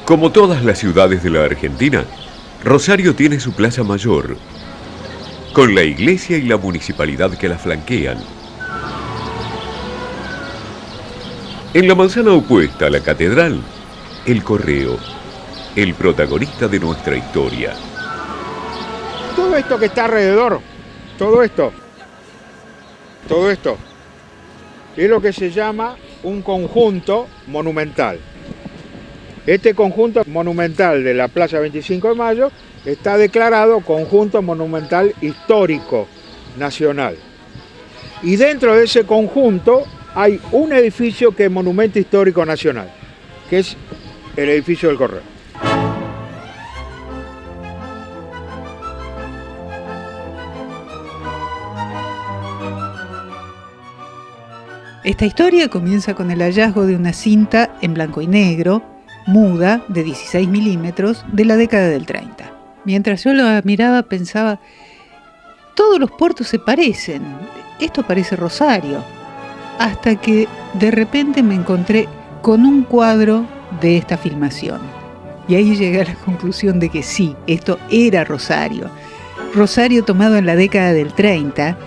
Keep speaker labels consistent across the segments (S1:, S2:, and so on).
S1: Como todas las ciudades de la Argentina, Rosario tiene su plaza mayor, con la iglesia y la municipalidad que la flanquean. En la manzana opuesta a la catedral, el Correo, el protagonista de nuestra historia.
S2: Todo esto que está alrededor, todo esto, es lo que se llama un conjunto monumental. Este conjunto monumental de la Plaza 25 de Mayo está declarado Conjunto Monumental Histórico Nacional. Y dentro de ese conjunto hay un edificio que es Monumento Histórico Nacional, que es el edificio del Correo.
S3: Esta historia comienza con el hallazgo de una cinta en blanco y negro, muda, de 16 milímetros, de la década del 30. Mientras yo la miraba pensaba, todos los puertos se parecen, esto parece Rosario. Hasta que de repente me encontré con un cuadro de esta filmación. Y ahí llegué a la conclusión de que sí, esto era Rosario. Rosario tomado en la década del 30,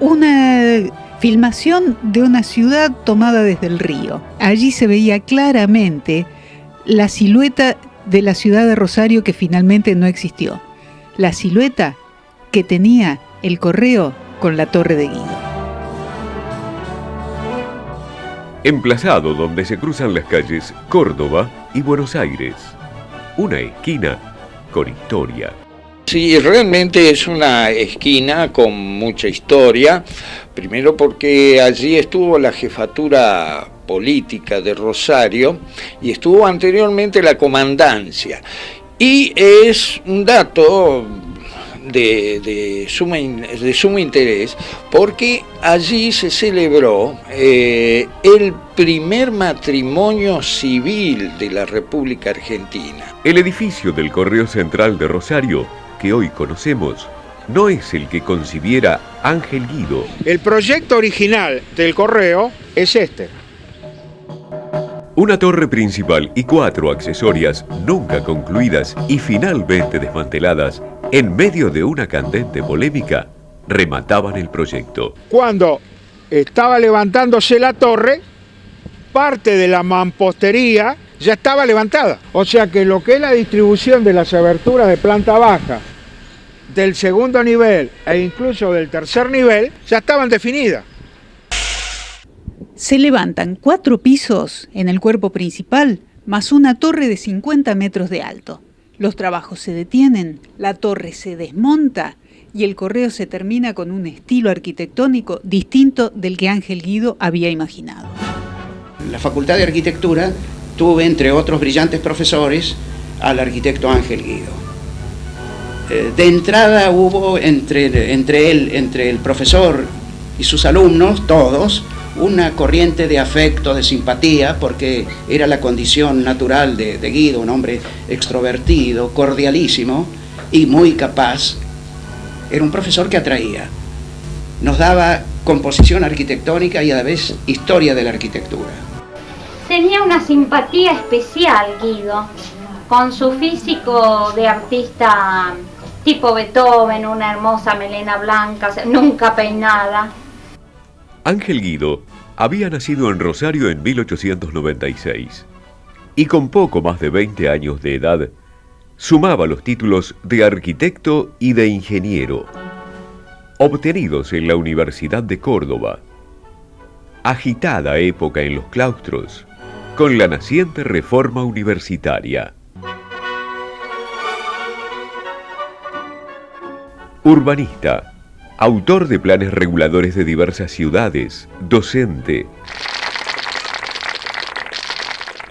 S3: una filmación de una ciudad tomada desde el río. Allí se veía claramente la silueta de la ciudad de Rosario que finalmente no existió. La silueta que tenía el Correo con la Torre de Guido.
S1: Emplazado donde se cruzan las calles Córdoba y Buenos Aires. Una esquina con historia.
S4: Sí, realmente es una esquina con mucha historia. Primero porque allí estuvo la jefatura política de Rosario y estuvo anteriormente la comandancia. Y es un dato de sumo interés porque allí se celebró el primer matrimonio civil de la República Argentina.
S1: El edificio del Correo Central de Rosario, que hoy conocemos, no es el que concibiera Ángel Guido.
S2: El proyecto original del Correo es este.
S1: Una torre principal y 4 accesorias nunca concluidas y finalmente desmanteladas en medio de una candente polémica remataban el proyecto.
S2: Cuando estaba levantándose la torre, parte de la mampostería ya estaba levantada. O sea que lo que es la distribución de las aberturas de planta baja, del segundo nivel e incluso del tercer nivel, ya estaban definidas.
S3: Se levantan 4 pisos en el cuerpo principal, más una torre de 50 metros de alto. Los trabajos se detienen, la torre se desmonta y el Correo se termina con un estilo arquitectónico distinto del que Ángel Guido había imaginado.
S5: La Facultad de Arquitectura tuve, entre otros brillantes profesores, al arquitecto Ángel Guido. De entrada hubo entre el profesor y sus alumnos, todos, una corriente de afecto, de simpatía, porque era la condición natural de Guido, un hombre extrovertido, cordialísimo y muy capaz. Era un profesor que atraía. Nos daba composición arquitectónica y a la vez historia de la arquitectura.
S6: Tenía una simpatía especial, Guido, con su físico de artista tipo Beethoven, una hermosa melena blanca, nunca peinada.
S1: Ángel Guido había nacido en Rosario en 1896 y con poco más de 20 años de edad sumaba los títulos de arquitecto y de ingeniero, obtenidos en la Universidad de Córdoba. Agitada época en los claustros, con la naciente reforma universitaria. Urbanista, autor de planes reguladores de diversas ciudades, docente,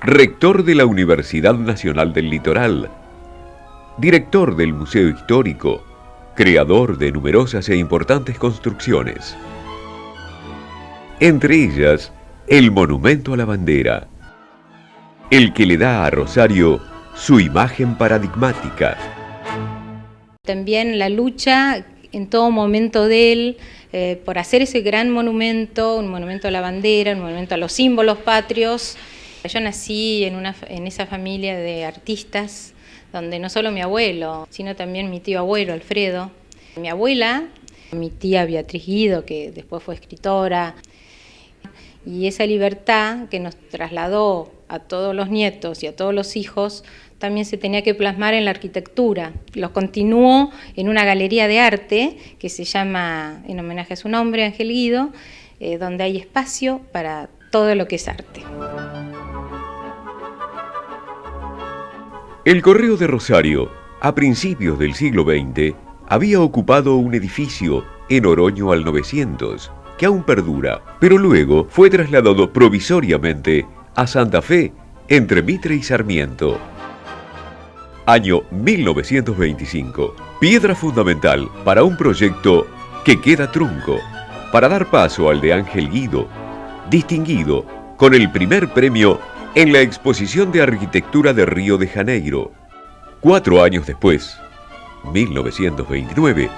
S1: rector de la Universidad Nacional del Litoral, director del Museo Histórico, creador de numerosas e importantes construcciones. Entre ellas, el Monumento a la Bandera, el que le da a Rosario su imagen paradigmática.
S7: También la lucha en todo momento de él por hacer ese gran monumento, un monumento a la bandera, un monumento a los símbolos patrios, Yo nací en esa familia de artistas, donde no solo mi abuelo, sino también mi tío abuelo, Alfredo, mi abuela, mi tía Beatriz Guido, que después fue escritora, y esa libertad que nos trasladó a todos los nietos y a todos los hijos, también se tenía que plasmar en la arquitectura. Lo continuó en una galería de arte que se llama, en homenaje a su nombre, Ángel Guido, donde hay espacio para todo lo que es arte.
S1: El Correo de Rosario, a principios del siglo XX, había ocupado un edificio en Oroño al 900, que aún perdura, pero luego fue trasladado provisoriamente a Santa Fe, entre Mitre y Sarmiento. Año 1925, piedra fundamental para un proyecto que queda trunco, para dar paso al de Ángel Guido, distinguido con el primer premio en la Exposición de Arquitectura de Río de Janeiro. 4 años después, 1929,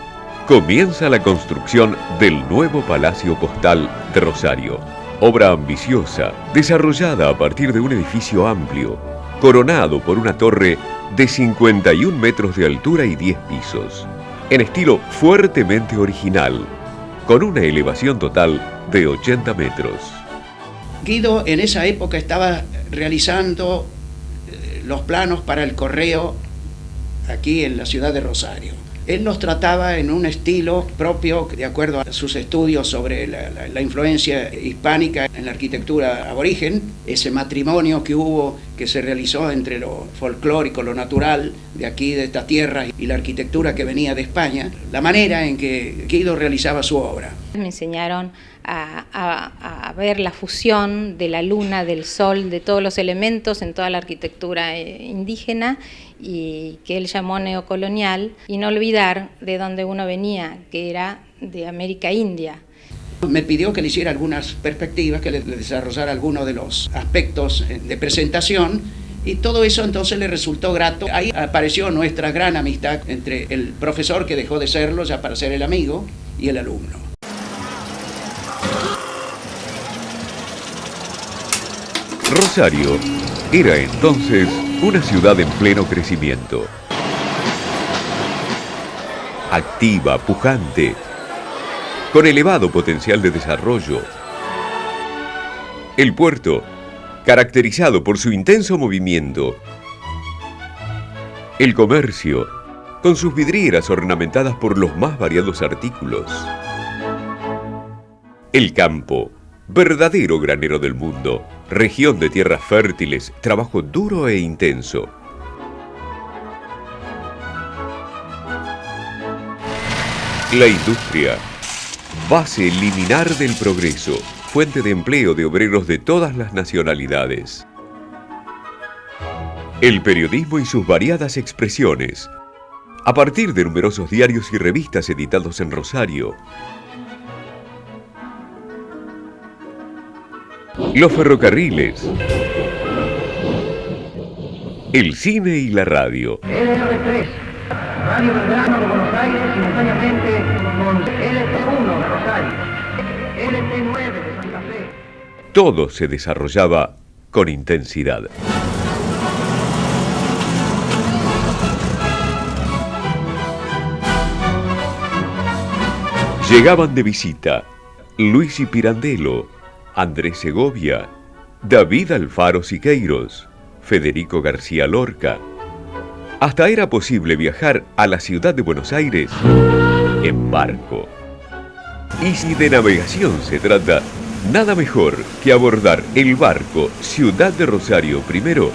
S1: comienza la construcción del nuevo Palacio Postal de Rosario, obra ambiciosa, desarrollada a partir de un edificio amplio, coronado por una torre de 51 metros de altura y 10 pisos, en estilo fuertemente original, con una elevación total de 80 metros.
S5: Guido en esa época estaba realizando los planos para el correo aquí en la ciudad de Rosario. Él los trataba en un estilo propio, de acuerdo a sus estudios sobre la influencia hispánica en la arquitectura aborigen, ese matrimonio que hubo, que se realizó entre lo folclórico, lo natural, de aquí, de esta tierra, y la arquitectura que venía de España, la manera en que Guido realizaba su obra.
S7: Me enseñaron a ver la fusión de la luna, del sol, de todos los elementos en toda la arquitectura indígena, y que él llamó neocolonial, y no olvidar de dónde uno venía, que era de América India.
S5: Me pidió que le hiciera algunas perspectivas, que le desarrollara algunos de los aspectos de presentación, y todo eso entonces le resultó grato. Ahí apareció nuestra gran amistad entre el profesor, que dejó de serlo ya para ser el amigo, y el alumno.
S1: Rosario era entonces una ciudad en pleno crecimiento. Activa, pujante, con elevado potencial de desarrollo. El puerto, caracterizado por su intenso movimiento. El comercio, con sus vidrieras ornamentadas por los más variados artículos. El campo, verdadero granero del mundo, región de tierras fértiles, trabajo duro e intenso. La industria, base liminar del progreso, fuente de empleo de obreros de todas las nacionalidades. El periodismo y sus variadas expresiones, a partir de numerosos diarios y revistas editados en Rosario. Los ferrocarriles, el cine y la radio.
S8: LR3, Radio Belgrano de Buenos Aires, simultáneamente con LT1 de Rosario, LT9 de Santa Fe.
S1: Todo se desarrollaba con intensidad. Llegaban de visita Luis y Pirandello, Andrés Segovia, David Alfaro Siqueiros, Federico García Lorca. Hasta era posible viajar a la ciudad de Buenos Aires en barco. Y si de navegación se trata, nada mejor que abordar el barco Ciudad de Rosario primero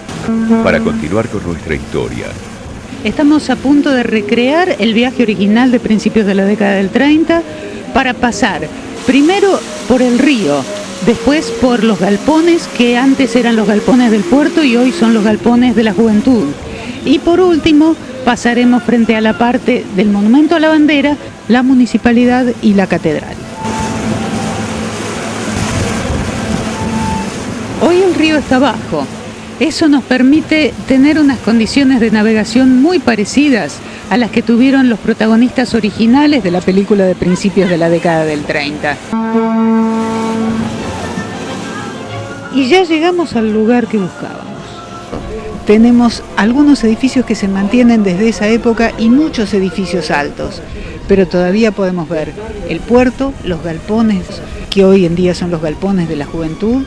S1: para continuar con nuestra historia.
S3: Estamos a punto de recrear el viaje original de principios de la década del 30 para pasar primero por el río, después por los galpones que antes eran los galpones del puerto y hoy son los galpones de la juventud. Y por último pasaremos frente a la parte del Monumento a la Bandera, la Municipalidad y la Catedral. Hoy el río está bajo. Eso nos permite tener unas condiciones de navegación muy parecidas a las que tuvieron los protagonistas originales de la película de principios de la década del 30. Y ya llegamos al lugar que buscábamos. Tenemos algunos edificios que se mantienen desde esa época y muchos edificios altos, pero todavía podemos ver el puerto, los galpones, que hoy en día son los galpones de la juventud,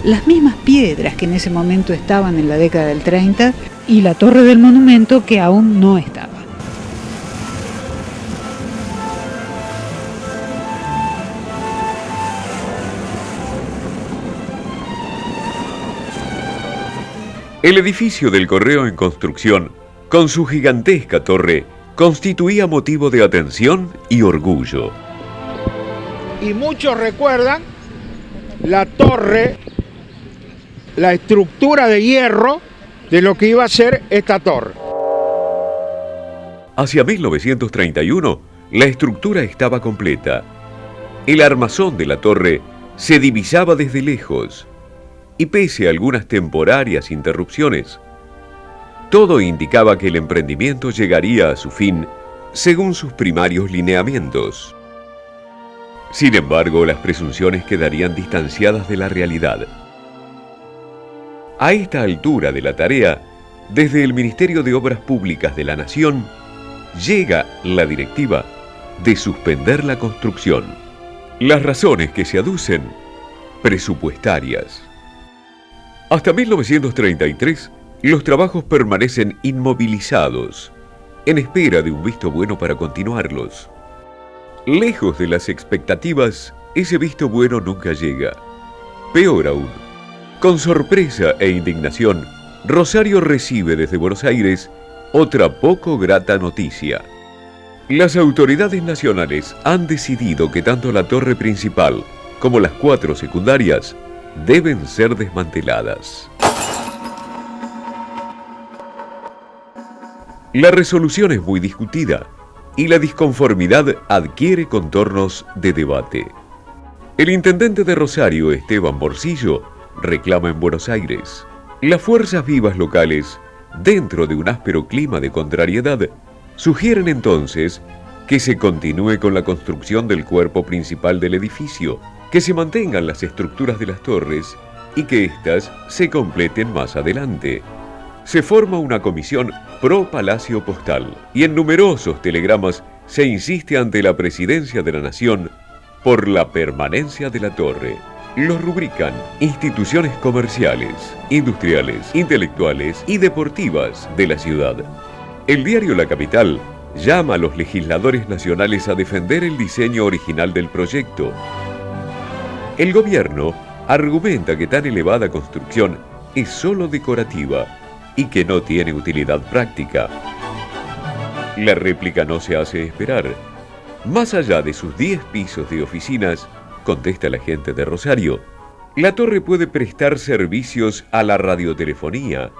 S3: las mismas piedras que en ese momento estaban en la década del 30 y la torre del monumento que aún no estaba.
S1: El edificio del Correo en construcción, con su gigantesca torre, constituía motivo de atención y orgullo.
S2: Y muchos recuerdan la torre, la estructura de hierro de lo que iba a ser esta torre.
S1: Hacia 1931, la estructura estaba completa. El armazón de la torre se divisaba desde lejos. Y pese a algunas temporarias interrupciones, todo indicaba que el emprendimiento llegaría a su fin según sus primarios lineamientos. Sin embargo, las presunciones quedarían distanciadas de la realidad. A esta altura de la tarea, desde el Ministerio de Obras Públicas de la Nación, llega la directiva de suspender la construcción. Las razones que se aducen, presupuestarias. Hasta 1933, los trabajos permanecen inmovilizados, en espera de un visto bueno para continuarlos. Lejos de las expectativas, ese visto bueno nunca llega. Peor aún, con sorpresa e indignación, Rosario recibe desde Buenos Aires otra poco grata noticia. Las autoridades nacionales han decidido que tanto la torre principal como las 4 secundarias deben ser desmanteladas. La resolución es muy discutida y la disconformidad adquiere contornos de debate. El intendente de Rosario, Esteban Morcillo, reclama en Buenos Aires. Las fuerzas vivas locales, dentro de un áspero clima de contrariedad, sugieren entonces que se continúe con la construcción del cuerpo principal del edificio, que se mantengan las estructuras de las torres y que éstas se completen más adelante. Se forma una comisión pro Palacio Postal y en numerosos telegramas se insiste ante la Presidencia de la Nación por la permanencia de la torre. Los rubrican instituciones comerciales, industriales, intelectuales y deportivas de la ciudad. El diario La Capital llama a los legisladores nacionales a defender el diseño original del proyecto. El gobierno argumenta que tan elevada construcción es solo decorativa y que no tiene utilidad práctica. La réplica no se hace esperar. Más allá de sus 10 pisos de oficinas, contesta la gente de Rosario, la torre puede prestar servicios a la radiotelefonía,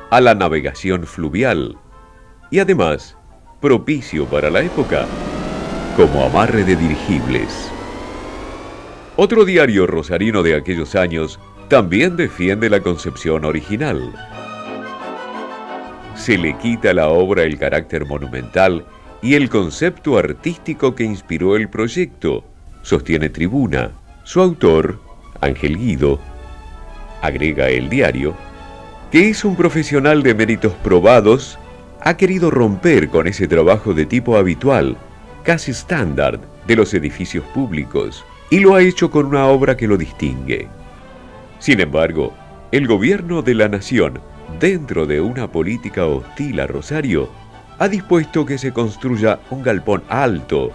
S1: a la navegación fluvial y además, propicio para la época, como amarre de dirigibles. Otro diario rosarino de aquellos años también defiende la concepción original. Se le quita a la obra el carácter monumental y el concepto artístico que inspiró el proyecto, sostiene Tribuna. Su autor, Ángel Guido, agrega el diario, que es un profesional de méritos probados, ha querido romper con ese trabajo de tipo habitual, casi estándar, de los edificios públicos, y lo ha hecho con una obra que lo distingue. Sin embargo, el gobierno de la nación, dentro de una política hostil a Rosario, ha dispuesto que se construya un galpón alto,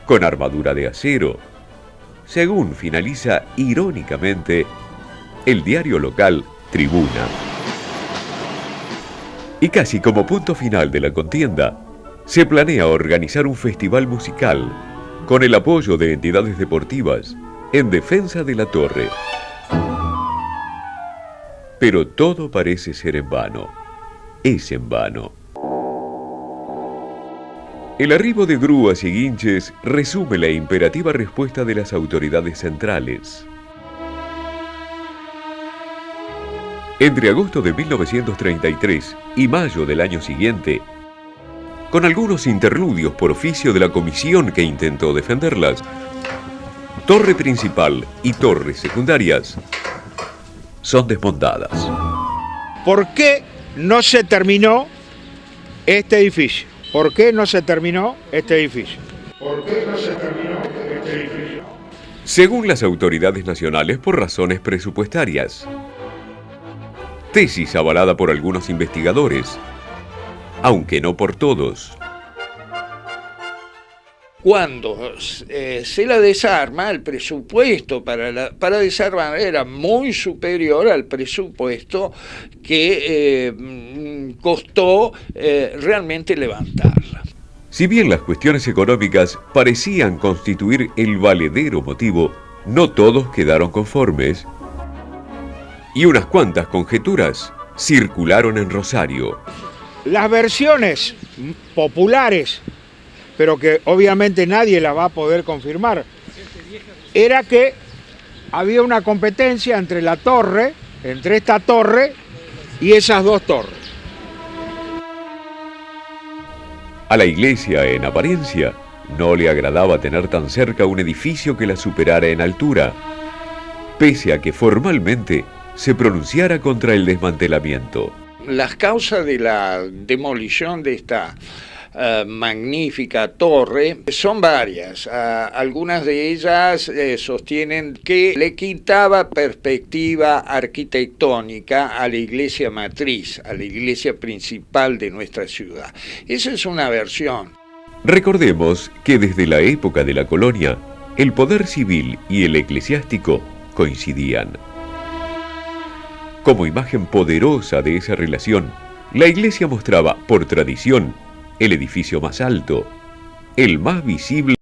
S1: con armadura de acero, según finaliza irónicamente el diario local Tribuna. Y casi como punto final de la contienda, se planea organizar un festival musical con el apoyo de entidades deportivas en defensa de la torre. Pero todo parece ser en vano. Es en vano. El arribo de grúas y guinches resume la imperativa respuesta de las autoridades centrales. Entre agosto de 1933 y mayo del año siguiente, con algunos interludios por oficio de la comisión que intentó defenderlas, torre principal y torres secundarias son desmontadas.
S2: ¿Por qué no se terminó este edificio? ¿Por qué no se terminó este edificio? ¿Por qué no se terminó este edificio?
S1: Según las autoridades nacionales, por razones presupuestarias. Tesis avalada por algunos investigadores, aunque no por todos.
S4: Cuando se la desarma, el presupuesto para desarmar era muy superior al presupuesto que costó realmente levantarla.
S1: Si bien las cuestiones económicas parecían constituir el valedero motivo, no todos quedaron conformes y unas cuantas conjeturas circularon en Rosario.
S2: Las versiones populares, pero que obviamente nadie la va a poder confirmar, era que había una competencia entre esta torre y esas dos torres.
S1: A la iglesia, en apariencia, no le agradaba tener tan cerca un edificio que la superara en altura, pese a que formalmente se pronunciara contra el desmantelamiento.
S4: Las causas de la demolición de esta magnífica torre son varias. Algunas de ellas sostienen que le quitaba perspectiva arquitectónica a la iglesia matriz, a la iglesia principal de nuestra ciudad. Esa es una versión.
S1: Recordemos que desde la época de la colonia, el poder civil y el eclesiástico coincidían. Como imagen poderosa de esa relación, la iglesia mostraba, por tradición, el edificio más alto, el más visible